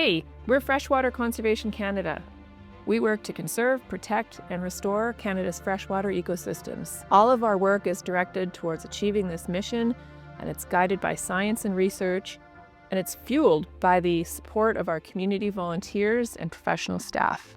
Hey, we're Freshwater Conservation Canada. We work to conserve, protect, and restore Canada's freshwater ecosystems. All of our work is directed towards achieving this mission, and it's guided by science and research, and it's fueled by the support of our community volunteers and professional staff.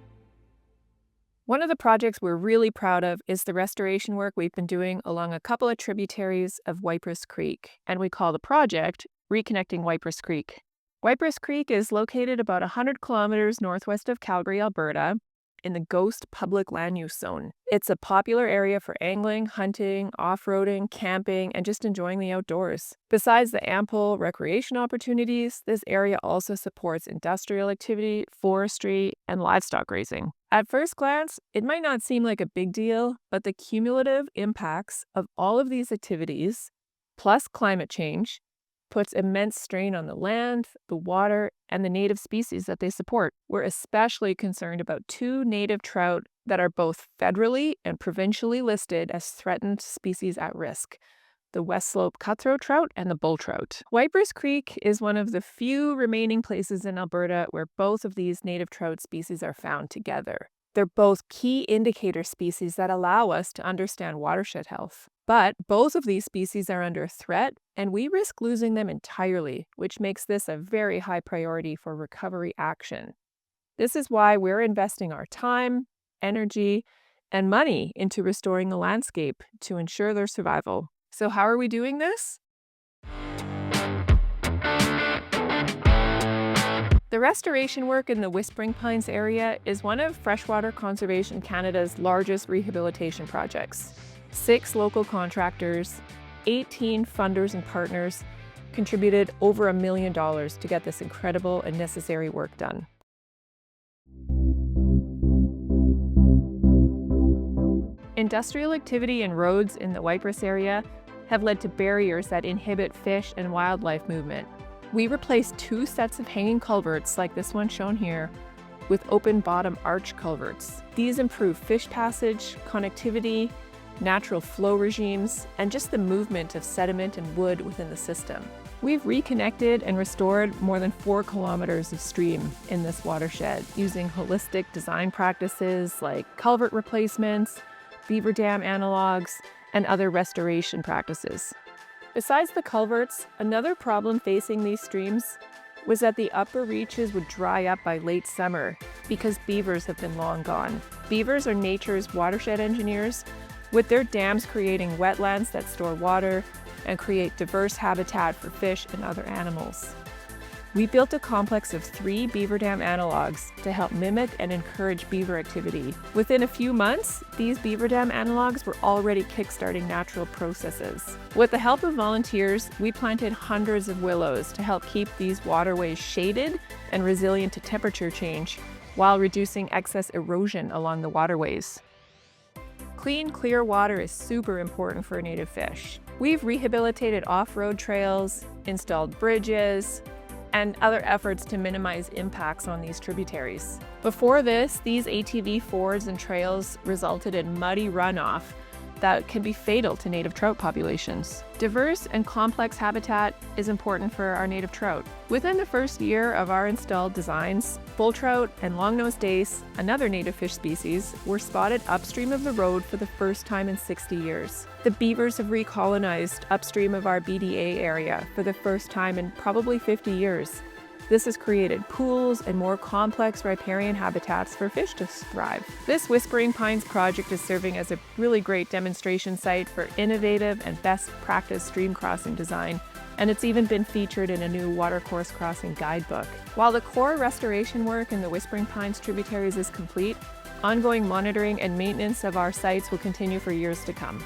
One of the projects we're really proud of is the restoration work we've been doing along a couple of tributaries of Waiparous Creek, and we call the project Reconnecting Waiparous Creek. Waiparous Creek is located about 100 kilometers northwest of Calgary, Alberta, in the Ghost Public Land Use Zone. It's a popular area for angling, hunting, off-roading, camping, and just enjoying the outdoors. Besides the ample recreation opportunities, this area also supports industrial activity, forestry, and livestock raising. At first glance, it might not seem like a big deal, but the cumulative impacts of all of these activities, plus climate change, puts immense strain on the land, the water, and the native species that they support. We're especially concerned about two native trout that are both federally and provincially listed as threatened species at risk: the West Slope cutthroat trout and the bull trout. Waiparous Creek is one of the few remaining places in Alberta where both of these native trout species are found together. They're both key indicator species that allow us to understand watershed health. But both of these species are under threat, and we risk losing them entirely, which makes this a very high priority for recovery action. This is why we're investing our time, energy, and money into restoring the landscape to ensure their survival. So how are we doing this? The restoration work in the Whispering Pines area is one of Freshwater Conservation Canada's largest rehabilitation projects. 6 local contractors, 18 funders and partners contributed over $1 million to get this incredible and necessary work done. Industrial activity and roads in the Waiparous area have led to barriers that inhibit fish and wildlife movement. We replaced 2 sets of hanging culverts, like this one shown here, with open bottom arch culverts. These improve fish passage, connectivity, natural flow regimes, and just the movement of sediment and wood within the system. We've reconnected and restored more than 4 kilometers of stream in this watershed using holistic design practices like culvert replacements, beaver dam analogs, and other restoration practices. Besides the culverts, another problem facing these streams was that the upper reaches would dry up by late summer because beavers have been long gone. Beavers are nature's watershed engineers, with their dams creating wetlands that store water and create diverse habitat for fish and other animals. We built a complex of 3 beaver dam analogs to help mimic and encourage beaver activity. Within a few months, these beaver dam analogs were already kickstarting natural processes. With the help of volunteers, we planted hundreds of willows to help keep these waterways shaded and resilient to temperature change, while reducing excess erosion along the waterways. Clean, clear water is super important for native fish. We've rehabilitated off-road trails, installed bridges, and other efforts to minimize impacts on these tributaries. Before this, these ATV fords and trails resulted in muddy runoff that can be fatal to native trout populations. Diverse and complex habitat is important for our native trout. Within the first year of our installed designs, bull trout and long-nosed dace, another native fish species, were spotted upstream of the road for the first time in 60 years. The beavers have recolonized upstream of our BDA area for the first time in probably 50 years. This has created pools and more complex riparian habitats for fish to thrive. This Whispering Pines project is serving as a really great demonstration site for innovative and best practice stream crossing design, and it's even been featured in a new watercourse crossing guidebook. While the core restoration work in the Whispering Pines tributaries is complete, ongoing monitoring and maintenance of our sites will continue for years to come.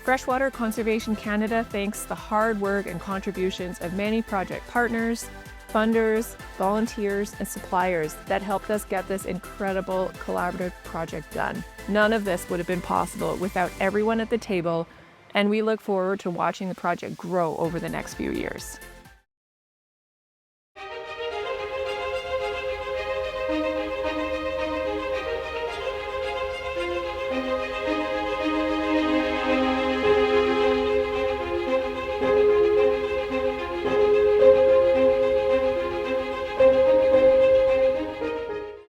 Freshwater Conservation Canada thanks the hard work and contributions of many project partners, funders, volunteers, and suppliers that helped us get this incredible collaborative project done. None of this would have been possible without everyone at the table, and we look forward to watching the project grow over the next few years.